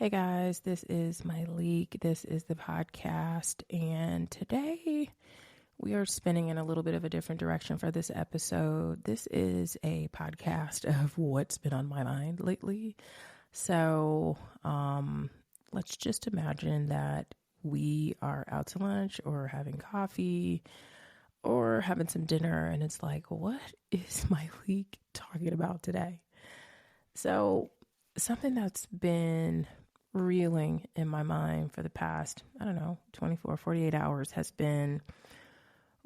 Hey guys, this is my leak. This is the podcast, and today we are spinning in a little bit of a different direction for this episode. This is a podcast of what's been on my mind lately. So, let's just imagine that we are out to lunch or having coffee or having some dinner, and it's like, what is my leak talking about today? So, something that's been reeling in my mind for the past, 24, 48 hours has been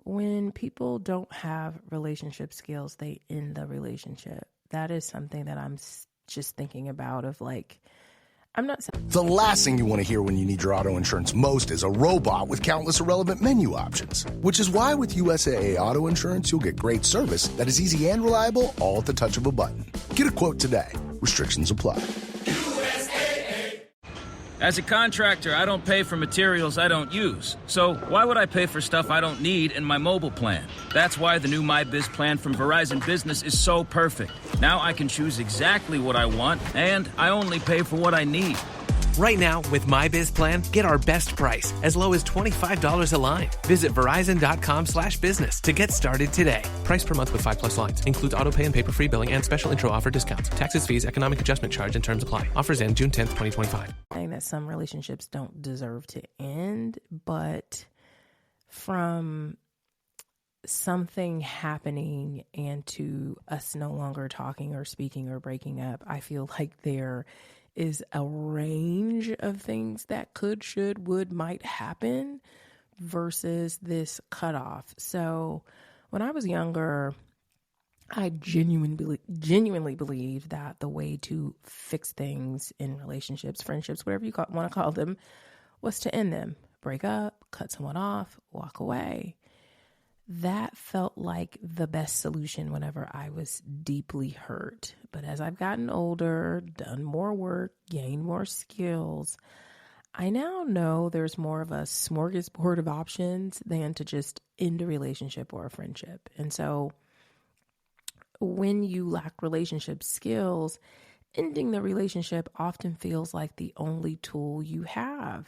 when people don't have relationship skills, they end the relationship. That is something that I'm just thinking about of like, I'm not. The last thing you want to hear when you need your auto insurance most is a robot with countless irrelevant menu options. Which is why with USAA Auto Insurance, you'll get great service that is easy and reliable all at the touch of a button. Get a quote today. Restrictions apply. As a contractor, I don't pay for materials I don't use. So why would I pay for stuff I don't need in my mobile plan? That's why the new MyBiz plan from Verizon Business is so perfect. Now I can choose exactly what I want, and I only pay for what I need. Right now, with MyBiz plan, get our best price, as low as $25 a line. Visit Verizon.com/business to get started today. Price per month with 5+ lines. Includes autopay and paper-free billing and special intro offer discounts. Taxes, fees, economic adjustment charge, and terms apply. Offers end June 10th, 2025. Saying that some relationships don't deserve to end, but from something happening and to us no longer talking or speaking or breaking up, I feel like there is a range of things that could, should, would, might happen versus this cutoff. So when I was younger, I genuinely believed that the way to fix things in relationships, friendships, whatever you want to call them, was to end them, break up, cut someone off, walk away. That felt like the best solution whenever I was deeply hurt. But as I've gotten older, done more work, gained more skills, I now know there's more of a smorgasbord of options than to just end a relationship or a friendship. And so when you lack relationship skills, ending the relationship often feels like the only tool you have.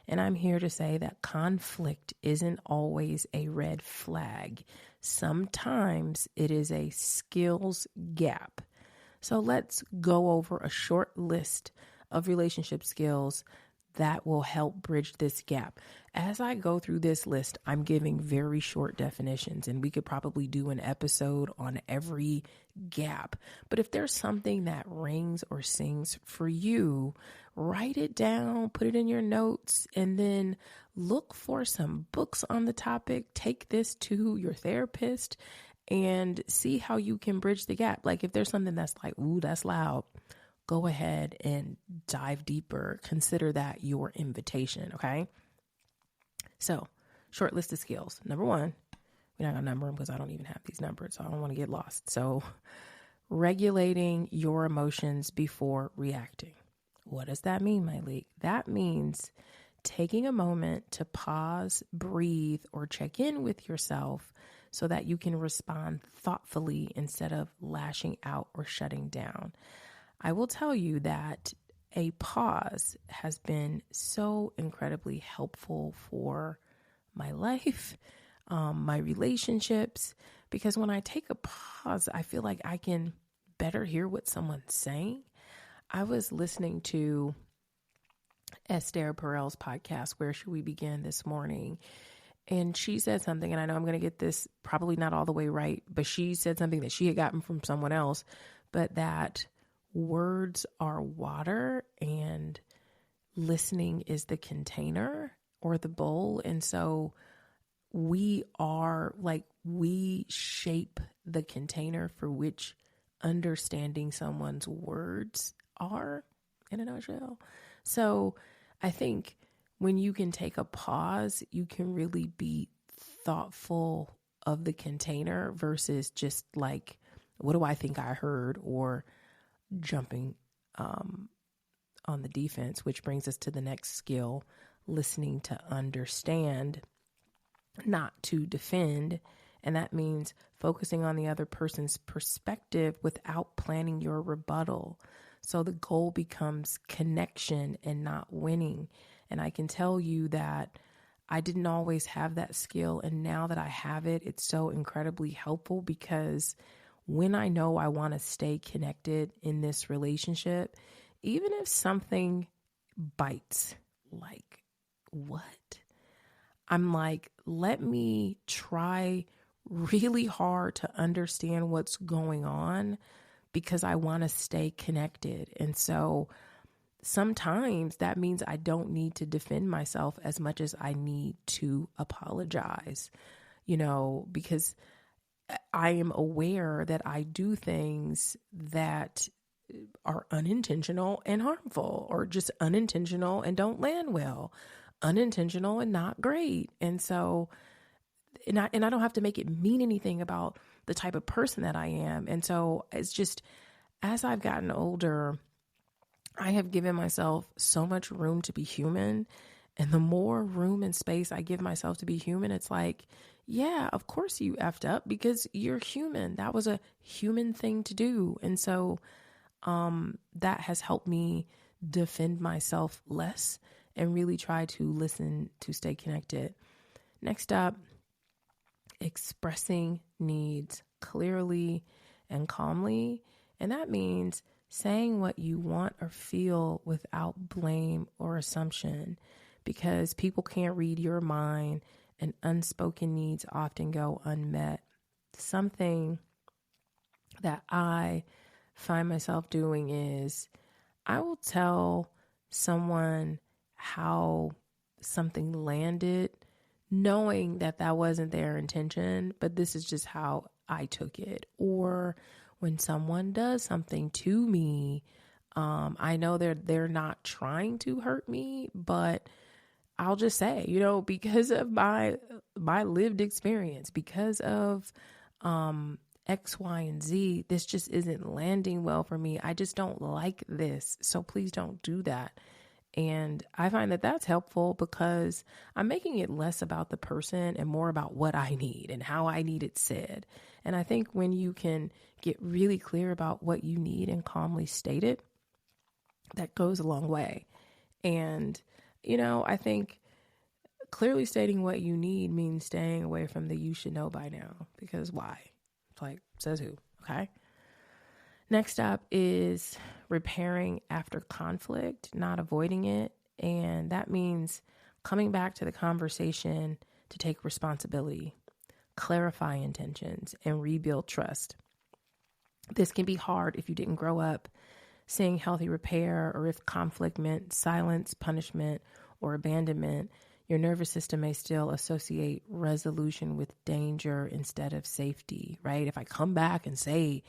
And I'm here to say that conflict isn't always a red flag. Sometimes it is a skills gap. So let's go over a short list of relationship skills that will help bridge this gap. As I go through this list, I'm giving very short definitions, and we could probably do an episode on every gap. But if there's something that rings or sings for you, write it down, put it in your notes, and then look for some books on the topic. Take this to your therapist and see how you can bridge the gap. Like if there's something that's like, ooh, that's loud, go ahead and dive deeper. Consider that your invitation, okay? So, short list of skills. Number one, we're not going to number them because I don't even have these numbers, so I don't want to get lost. So, regulating your emotions before reacting. What does that mean, my leak? That means taking a moment to pause, breathe, or check in with yourself so that you can respond thoughtfully instead of lashing out or shutting down. I will tell you that a pause has been so incredibly helpful for my life, my relationships, because when I take a pause, I feel like I can better hear what someone's saying. I was listening to Esther Perel's podcast, Where Should We Begin, this morning, and she said something, and I know I'm going to get this probably not all the way right, but she said something that she had gotten from someone else, but that words are water and listening is the container or the bowl. And so we shape the container for which understanding someone's words are, in a nutshell. So I think when you can take a pause, you can really be thoughtful of the container versus just like, what do I think I heard, or jumping on the defense, which brings us to the next skill, listening to understand, not to defend. And that means focusing on the other person's perspective without planning your rebuttal. So the goal becomes connection and not winning. And I can tell you that I didn't always have that skill. And now that I have it, it's so incredibly helpful, because when I know I want to stay connected in this relationship, even if something bites, like what? I'm like, let me try really hard to understand what's going on, because I want to stay connected. And so sometimes that means I don't need to defend myself as much as I need to apologize, because I am aware that I do things that are unintentional and harmful, or just unintentional and don't land well, unintentional and not great. And so, and I don't have to make it mean anything about the type of person that I am. And so it's just, as I've gotten older, I have given myself so much room to be human. And the more room and space I give myself to be human, it's like, yeah, of course you effed up, because you're human. That was a human thing to do. And so that has helped me defend myself less and really try to listen to stay connected. Next up, expressing needs clearly and calmly. And that means saying what you want or feel without blame or assumption, because people can't read your mind and unspoken needs often go unmet. Something that I find myself doing is I will tell someone how something landed, knowing that that wasn't their intention, but this is just how I took it. Or when someone does something to me, I know they're not trying to hurt me, but I'll just say, because of my lived experience, because of X, Y, and Z, this just isn't landing well for me. I just don't like this. So please don't do that. And I find that that's helpful, because I'm making it less about the person and more about what I need and how I need it said. And I think when you can get really clear about what you need and calmly state it, that goes a long way. And, I think clearly stating what you need means staying away from the you should know by now, because why? It's like, says who? Okay. Next up is repairing after conflict, not avoiding it. And that means coming back to the conversation to take responsibility, clarify intentions, and rebuild trust. This can be hard if you didn't grow up seeing healthy repair, or if conflict meant silence, punishment, or abandonment. Your nervous system may still associate resolution with danger instead of safety, right? If I come back and say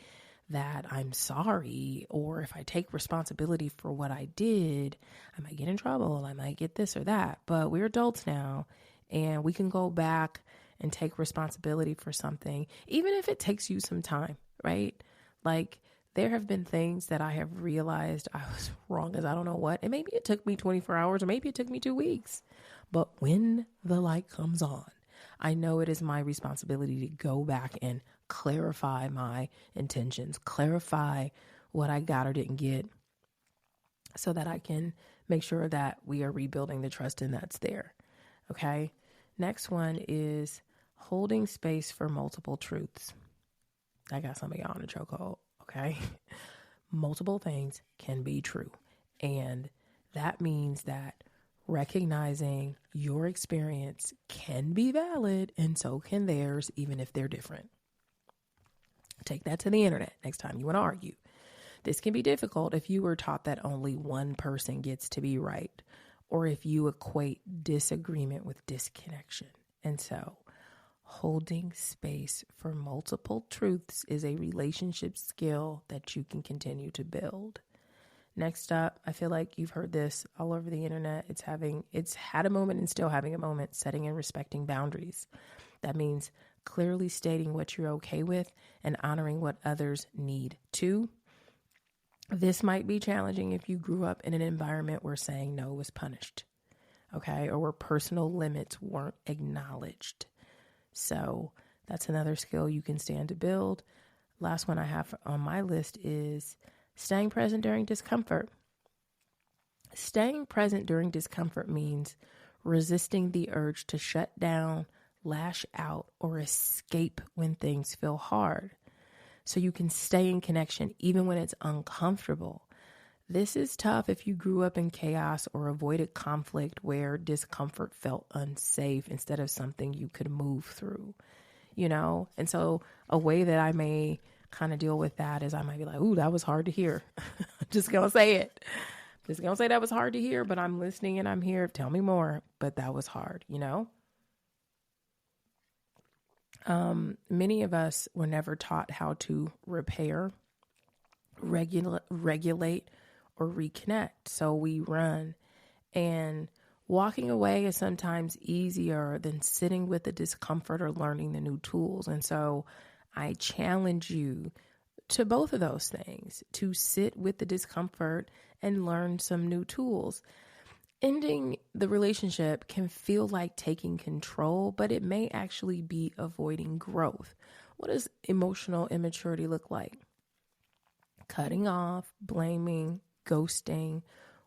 that I'm sorry, or if I take responsibility for what I did, I might get in trouble. I might get this or that. But we're adults now, and we can go back and take responsibility for something, even if it takes you some time, right? Like, there have been things that I have realized I was wrong as I don't know what. And maybe it took me 24 hours, or maybe it took me 2 weeks. But when the light comes on, I know it is my responsibility to go back and clarify my intentions, clarify what I got or didn't get, so that I can make sure that we are rebuilding the trust and that's there. Okay. Next one is holding space for multiple truths. I got some of y'all on a chokehold. Okay. Multiple things can be true. And that means that recognizing your experience can be valid, and so can theirs, even if they're different. Take that to the internet next time you want to argue. This can be difficult if you were taught that only one person gets to be right, or if you equate disagreement with disconnection. And so holding space for multiple truths is a relationship skill that you can continue to build. Next up, I feel like you've heard this all over the internet. It's had a moment and still having a moment, setting and respecting boundaries. That means clearly stating what you're okay with and honoring what others need too. This might be challenging if you grew up in an environment where saying no was punished, okay, or where personal limits weren't acknowledged. So that's another skill you can stand to build. Last one I have on my list is Staying present during discomfort. Staying present during discomfort means resisting the urge to shut down, lash out, or escape when things feel hard. So you can stay in connection even when it's uncomfortable. This is tough if you grew up in chaos or avoided conflict where discomfort felt unsafe instead of something you could move through, you know? And so a way that I may kind of deal with that is I might be like, ooh, that was hard to hear. Just gonna say it. Just gonna say that was hard to hear, but I'm listening and I'm here. Tell me more. But that was hard, you know? Many of us were never taught how to repair, regulate, or reconnect. So we run, and walking away is sometimes easier than sitting with the discomfort or learning the new tools. And so I challenge you to both of those things, to sit with the discomfort and learn some new tools. Ending the relationship can feel like taking control, but it may actually be avoiding growth. What does emotional immaturity look like? Cutting off, blaming, ghosting,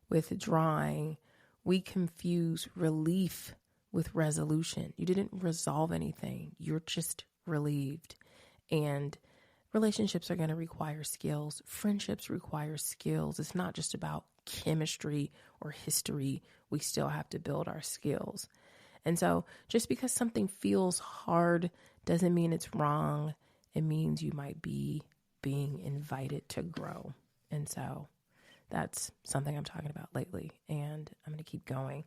withdrawing. We confuse relief with resolution. You didn't resolve anything. You're just relieved. And relationships are going to require skills. Friendships require skills. It's not just about chemistry or history. We still have to build our skills. And so just because something feels hard doesn't mean it's wrong. It means you might be being invited to grow. And so that's something I'm talking about lately, and I'm going to keep going.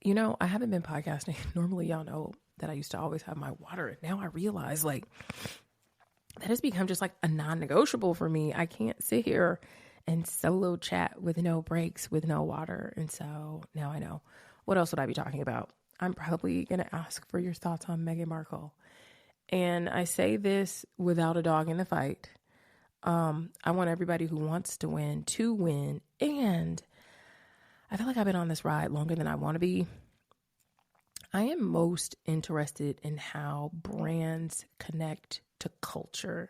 You know, I haven't been podcasting. Normally, y'all know that I used to always have my water. And now I realize like that has become just like a non-negotiable for me. I can't sit here and solo chat with no breaks, with no water. And so now I know. What else would I be talking about? I'm probably going to ask for your thoughts on Meghan Markle. And I say this without a dog in the fight. I want everybody who wants to win. And I feel like I've been on this ride longer than I want to be. I am most interested in how brands connect to culture.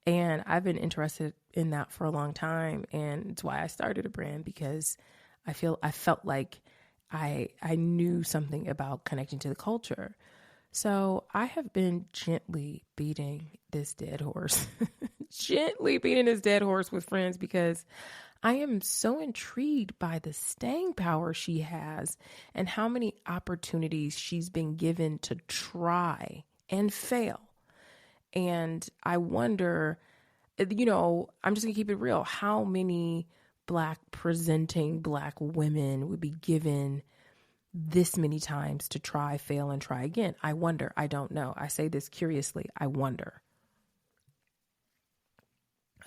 And I've been interested in that for a long time. And it's why I started a brand, because I felt like I knew something about connecting to the culture. So I have been gently beating this dead horse, with friends, because I am so intrigued by the staying power she has and how many opportunities she's been given to try and fail. And I wonder, you know, I'm just gonna keep it real. How many presenting Black women would be given this many times to try, fail, and try again? I wonder. I don't know. I say this curiously. I wonder.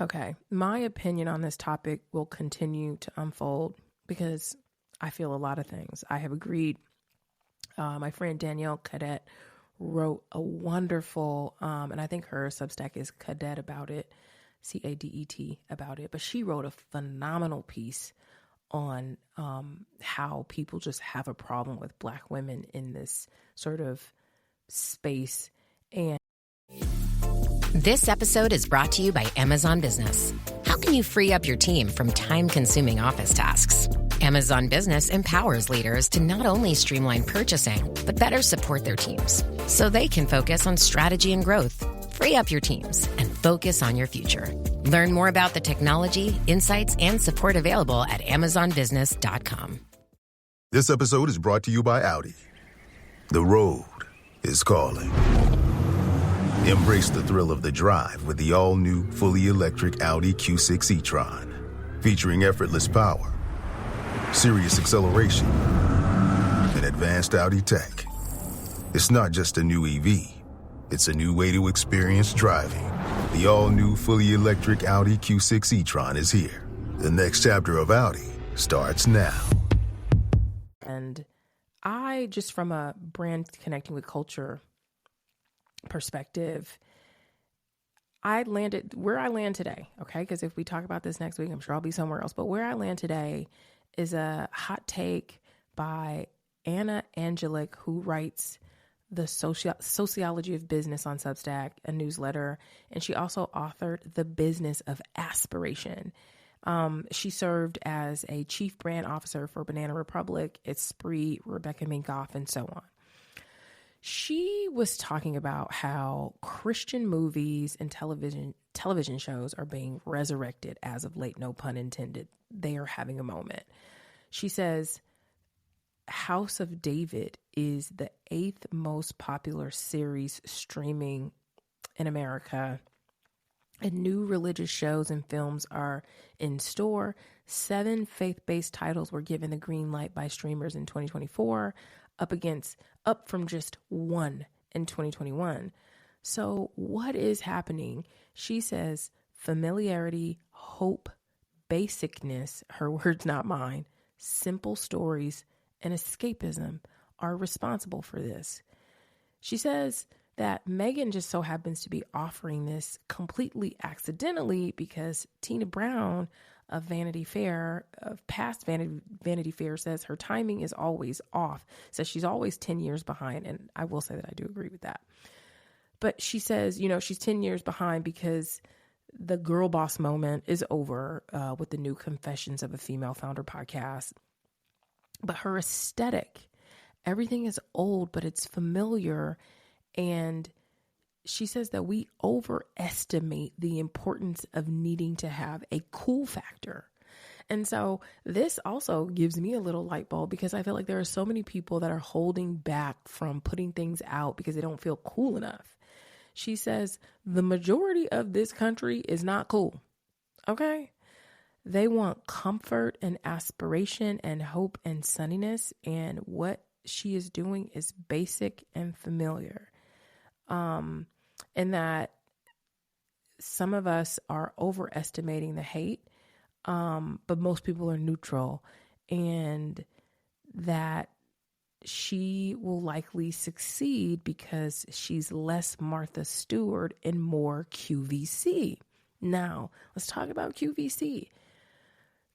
Okay. My opinion on this topic will continue to unfold because I feel a lot of things. I have agreed. My friend Danielle Cadet wrote a wonderful, and I think her Substack is Cadet about it, CADET about it, but she wrote a phenomenal piece on how people just have a problem with Black women in this sort of space. And this episode is brought to you by Amazon Business. How can you free up your team from time-consuming office tasks? Amazon Business empowers leaders to not only streamline purchasing, but better support their teams so they can focus on strategy and growth. Free up your teams and focus on your future. Learn more about the technology, insights, and support available at amazonbusiness.com. This episode is brought to you by Audi. The road is calling. Embrace the thrill of the drive with the all-new, fully electric Audi Q6 e-tron. Featuring effortless power, serious acceleration, and advanced Audi tech. It's not just a new EV. It's a new way to experience driving. The all-new, fully electric Audi Q6 e-tron is here. The next chapter of Audi starts now. And I, just from a brand connecting with culture perspective, I landed where I land today, okay? Because if we talk about this next week, I'm sure I'll be somewhere else. But where I land today is a hot take by Anna Angelic, who writes the Sociology of Business on Substack, a newsletter, and she also authored The Business of Aspiration. She served as a chief brand officer for Banana Republic, Esprit, Rebecca Minkoff, and so on. She was talking about how Christian movies and television shows are being resurrected as of late, no pun intended. They are having a moment. She says, House of David is the 8th most popular series streaming in America. And new religious shows and films are in store. 7 faith-based titles were given the green light by streamers in 2024, up from just 1 in 2021. So what is happening? She says familiarity, hope, basicness, her words not mine, simple stories, and escapism are responsible for this. She says that Meghan just so happens to be offering this completely accidentally because Tina Brown of Vanity Fair, of past Vanity Fair, says her timing is always off, says she's always 10 years behind. And I will say that I do agree with that. But she says, she's 10 years behind because the girl boss moment is over with the new Confessions of a Female Founder podcast. But her aesthetic, everything is old, but it's familiar. And she says that we overestimate the importance of needing to have a cool factor. And so this also gives me a little light bulb because I feel like there are so many people that are holding back from putting things out because they don't feel cool enough. She says the majority of this country is not cool. Okay? They want comfort and aspiration and hope and sunniness. And what she is doing is basic and familiar. And that some of us are overestimating the hate, but most people are neutral, and that she will likely succeed because she's less Martha Stewart and more QVC. Now, let's talk about QVC.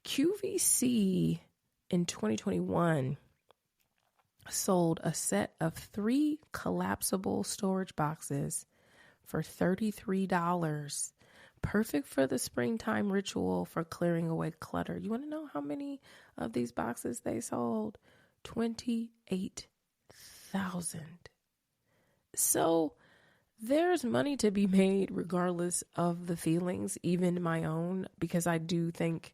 QVC in 2021 sold a set of 3 collapsible storage boxes for $33. Perfect for the springtime ritual for clearing away clutter. You want to know how many of these boxes they sold? 28,000. So there's money to be made regardless of the feelings, even my own, because I do think,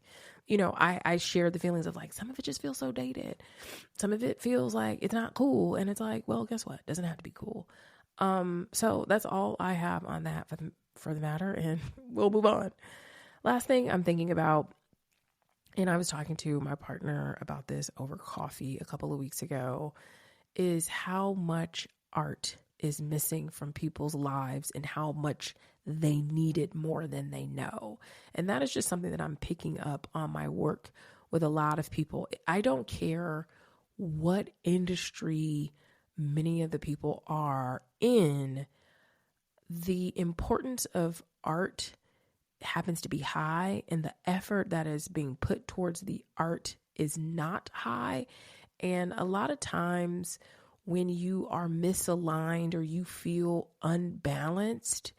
I share the feelings of like, some of it just feels so dated. Some of it feels like it's not cool. And it's like, well, guess what? It doesn't have to be cool. So that's all I have on that for the matter, and we'll move on. Last thing I'm thinking about, and I was talking to my partner about this over coffee a couple of weeks ago, is how much art is missing from people's lives and how much they need it more than they know. And that is just something that I'm picking up on my work with a lot of people. I don't care what industry many of the people are in. The importance of art happens to be high, and the effort that is being put towards the art is not high. And a lot of times when you are misaligned or you feel unbalanced,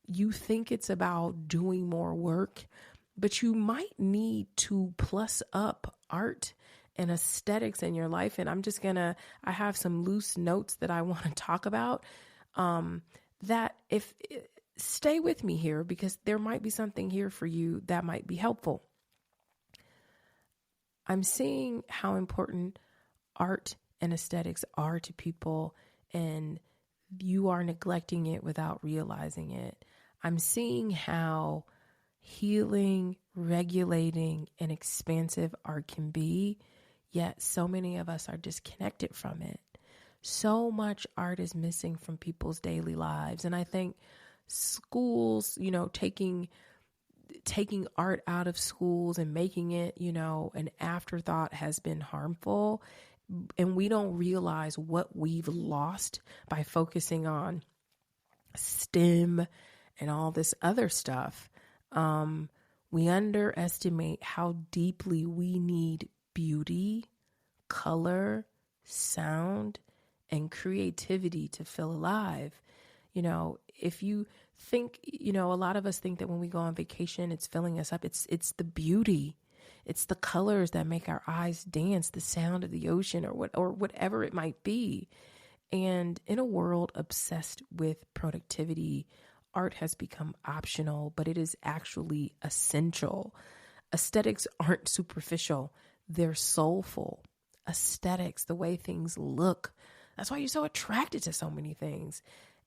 you think it's about doing more work, but you might need to plus up art and aesthetics in your life. And I have some loose notes that I want to talk about, stay with me here because there might be something here for you that might be helpful. I'm seeing how important art and aesthetics are to people, and you are neglecting it without realizing it. I'm seeing how healing, regulating, and expansive art can be, yet so many of us are disconnected from it. So much art is missing from people's daily lives. And I think schools, taking art out of schools and making it, an afterthought has been harmful. And we don't realize what we've lost by focusing on STEM and all this other stuff. We underestimate how deeply we need beauty, color, sound, and creativity to feel alive. You know, if you think, you know, a lot of us think that when we go on vacation, it's filling us up. It's the beauty. It's the colors that make our eyes dance, the sound of the ocean or whatever it might be. And in a world obsessed with productivity, art has become optional, but it is actually essential. Aesthetics aren't superficial. They're soulful. Aesthetics, the way things look. That's why you're so attracted to so many things.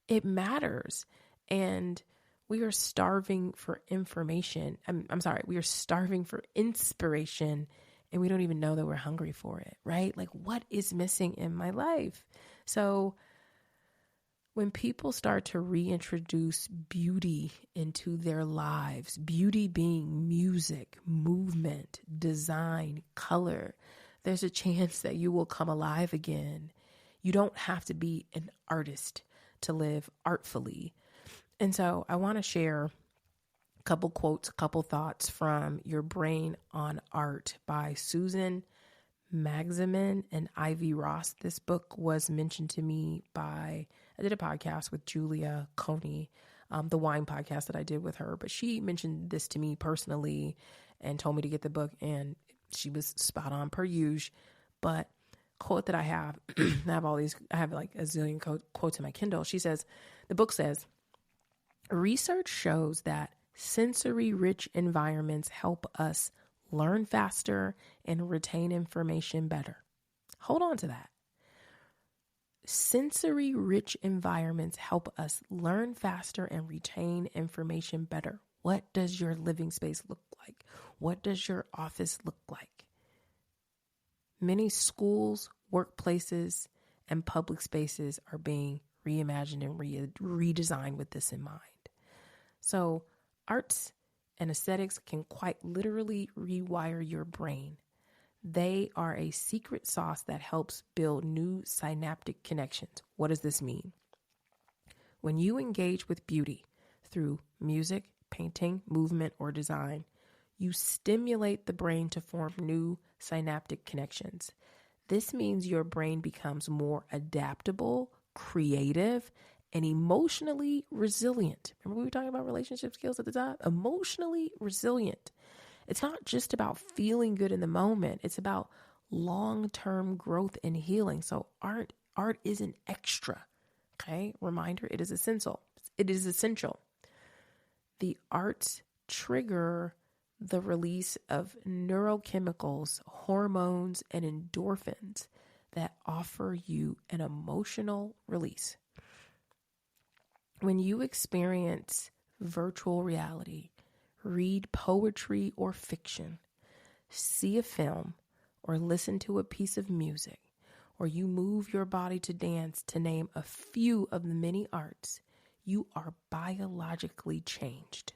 It matters. And we are starving for information. I'm sorry, we are starving for inspiration, and we don't even know that we're hungry for it, right? Like, what is missing in my life? So when people start to reintroduce beauty into their lives, beauty being music, movement, design, color, there's a chance that you will come alive again. You don't have to be an artist to live artfully. And so I want to share a couple quotes, a couple thoughts from Your Brain on Art by Susan Magzaman and Ivy Ross. This book was mentioned to me I did a podcast with Julia Coney, the wine podcast that I did with her, but she mentioned this to me personally and told me to get the book, and she was spot on per usual. But quote that I have, I have like a zillion quotes in my Kindle. She says, the book says, research shows that sensory rich environments help us learn faster and retain information better. Hold on to that. Sensory rich environments help us learn faster and retain information better. What does your living space look like? What does your office look like? Many schools, workplaces, and public spaces are being reimagined and redesigned with this in mind. So arts and aesthetics can quite literally rewire your brain. They are a secret sauce that helps build new synaptic connections. What does this mean? When you engage with beauty through music, painting, movement, or design, you stimulate the brain to form new synaptic connections. This means your brain becomes more adaptable, creative, and emotionally resilient. Remember we were talking about relationship skills at the top? Emotionally resilient. It's not just about feeling good in the moment. It's about long-term growth and healing. So art isn't extra. Okay? Reminder, it is essential. It is essential. The arts trigger the release of neurochemicals, hormones, and endorphins that offer you an emotional release. When you experience virtual reality, read poetry or fiction, see a film, or listen to a piece of music, or you move your body to dance, to name a few of the many arts, you are biologically changed.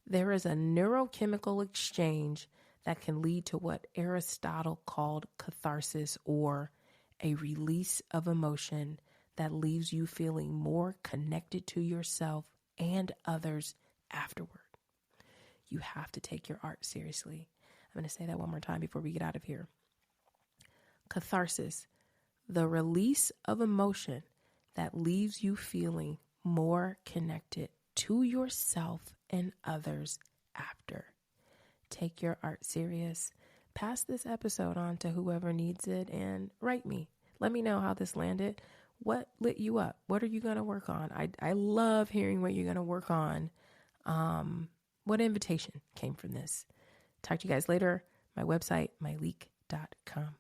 There is a neurochemical exchange that can lead to what Aristotle called catharsis, or a release of emotion that leaves you feeling more connected to yourself and others afterward. You have to take your art seriously. I'm going to say that one more time before we get out of here. Catharsis, the release of emotion that leaves you feeling more connected to yourself and others after. Take your art serious. Pass this episode on to whoever needs it and write me. Let me know how this landed. What lit you up? What are you going to work on? I love hearing what you're going to work on. What invitation came from this? Talk to you guys later. My website, myleak.com.